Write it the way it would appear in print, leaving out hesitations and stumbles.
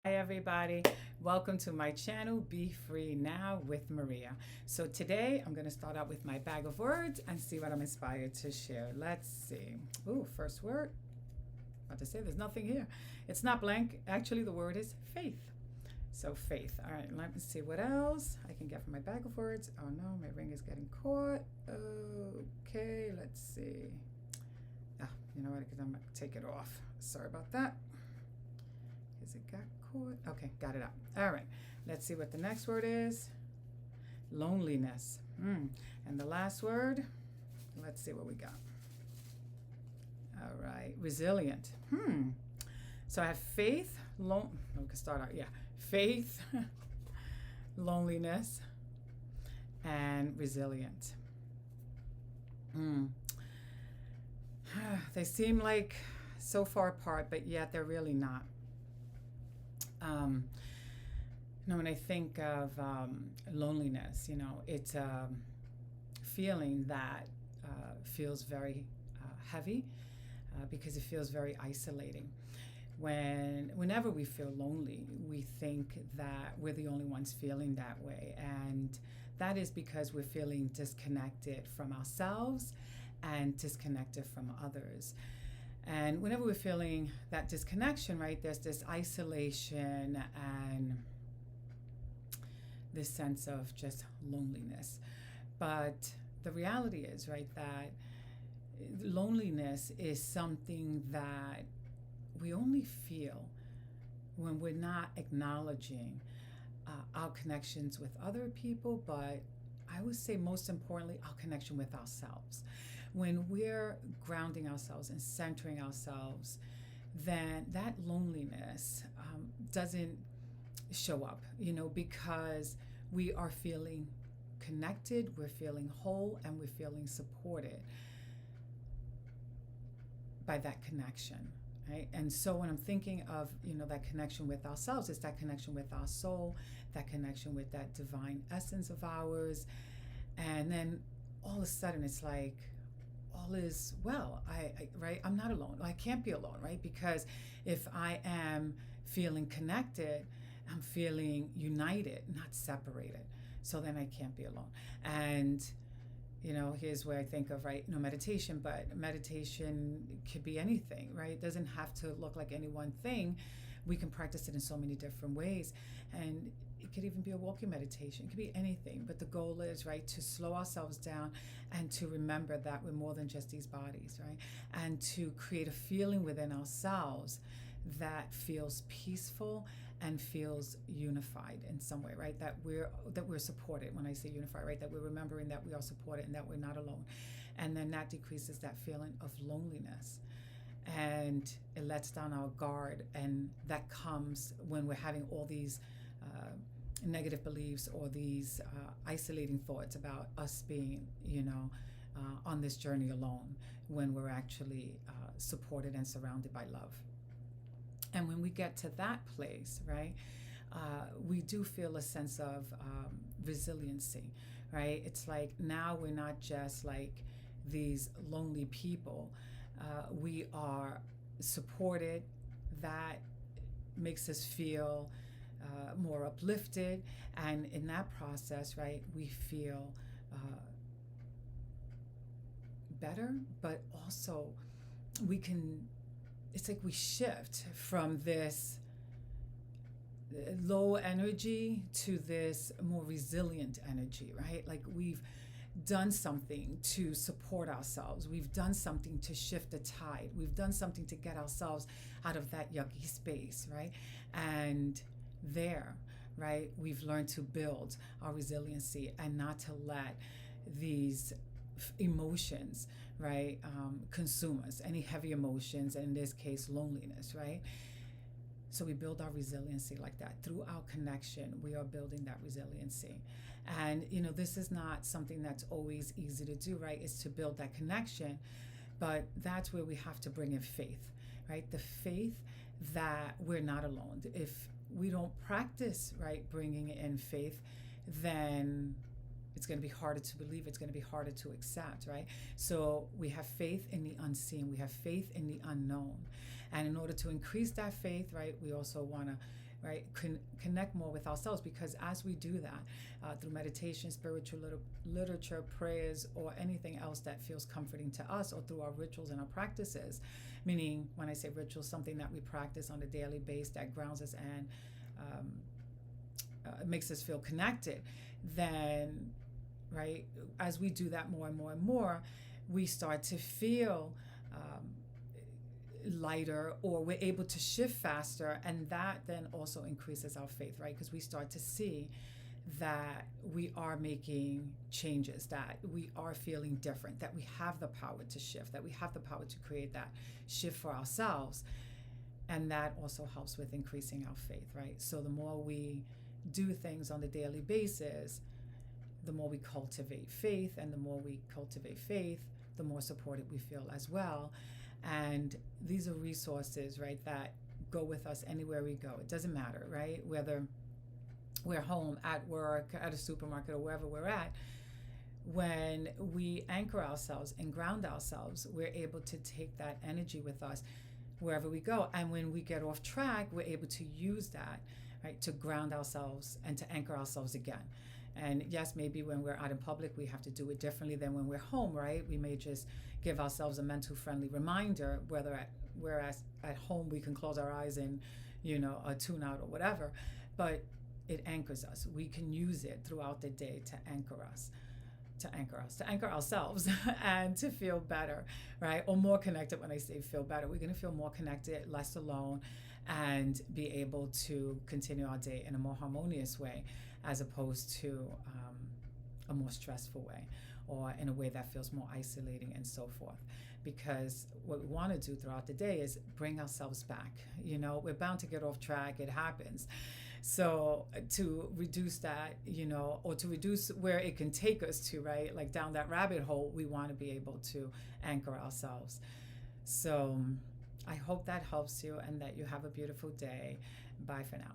Hi everybody, welcome to my channel Be Free Now with Maria. So today I'm going to start out with my bag of words and see what I'm inspired to share. Let's see. Ooh, first word. About to say there's nothing here. It's not blank. Actually the word is faith. So faith. All right, let me see what else I can get from my bag of words. Oh no, my ring is getting caught. Okay, let's see. You know what, because I'm going to take it off. Sorry about that. Is it got caught? Okay, got it out. All right, let's see what the next word is. Loneliness. And the last word, let's see what we got. All right, resilient. So I have faith, we can start out, faith, loneliness, and resilient. They seem like so far apart, but yet they're really not. When I think of loneliness, it's a feeling that feels very heavy because it feels very isolating. Whenever we feel lonely, we think that we're the only ones feeling that way, and that is because we're feeling disconnected from ourselves and disconnected from others. And whenever we're feeling that disconnection, right, there's this isolation and this sense of just loneliness. But the reality is, right, that loneliness is something that we only feel when we're not acknowledging our connections with other people, but I would say most importantly, our connection with ourselves. When we're grounding ourselves and centering ourselves, then that loneliness doesn't show up, because we are feeling connected, we're feeling whole, and we're feeling supported by that connection, right? And so when I'm thinking of, that connection with ourselves, it's that connection with our soul, that connection with that divine essence of ours. And then all of a sudden it's like, all is well. Right? I'm not alone. I can't be alone, right? Because if I am feeling connected, I'm feeling united, not separated. So then I can't be alone. And here's where I think of, right, meditation, but meditation could be anything, right? It doesn't have to look like any one thing. We can practice it in so many different ways. And it could even be a walking meditation. It could be anything. But the goal is, right, to slow ourselves down and to remember that we're more than just these bodies, right? And to create a feeling within ourselves that feels peaceful and feels unified in some way, right? That we're supported. When I say unified, right? That we're remembering that we are supported and that we're not alone. And then that decreases that feeling of loneliness. And it lets down our guard. And that comes when we're having all these negative beliefs or these isolating thoughts about us being, on this journey alone, when we're actually supported and surrounded by love. And when we get to that place, right, we do feel a sense of resiliency, right? It's like now we're not just like these lonely people. We are supported. That makes us feel more uplifted, and in that process, right, we feel better, but also it's like we shift from this low energy to this more resilient energy, right? Like we've done something to support ourselves. We've done something to shift the tide. We've done something to get ourselves out of that yucky space, right? And there, right, we've learned to build our resiliency and not to let these emotions, right, consume us, any heavy emotions, and in this case, loneliness, right? So we build our resiliency like that. Through our connection, we are building that resiliency. And, this is not something that's always easy to do, right? It's to build that connection. But that's where we have to bring in faith, right? The faith that we're not alone. If we don't practice, right, bringing in faith, then it's going to be harder to believe, it's going to be harder to accept, right? So we have faith in the unseen, we have faith in the unknown. And in order to increase that faith, right, we also want to right? Connect more with ourselves, because as we do that, through meditation, spiritual literature, prayers, or anything else that feels comforting to us, or through our rituals and our practices, meaning when I say rituals, something that we practice on a daily basis that grounds us and makes us feel connected, then, right, as we do that more and more and more, we start to feel lighter, or we're able to shift faster, and that then also increases our faith, right? Because we start to see that we are making changes, that we are feeling different, that we have the power to shift, that we have the power to create that shift for ourselves. And that also helps with increasing our faith, right? So the more we do things on a daily basis, the more we cultivate faith, and the more we cultivate faith, the more supported we feel as well. And these are resources, right, that go with us anywhere we go. It doesn't matter, right? Whether we're home, at work, at a supermarket, or wherever we're at, when we anchor ourselves and ground ourselves, we're able to take that energy with us wherever we go. And when we get off track, we're able to use that, right, to ground ourselves and to anchor ourselves again. And yes, maybe when we're out in public, we have to do it differently than when we're home, right? We may just give ourselves a mental friendly reminder, whereas at home we can close our eyes and, tune out or whatever. But it anchors us. We can use it throughout the day to anchor ourselves and to feel better, right? Or more connected. When I say feel better, we're going to feel more connected, less alone, and be able to continue our day in a more harmonious way, as opposed to a more stressful way, or in a way that feels more isolating and so forth. Because what we want to do throughout the day is bring ourselves back. We're bound to get off track. It happens. So to reduce that, or to reduce where it can take us to, right, like down that rabbit hole, we want to be able to anchor ourselves. So I hope that helps you, and that you have a beautiful day. Bye for now.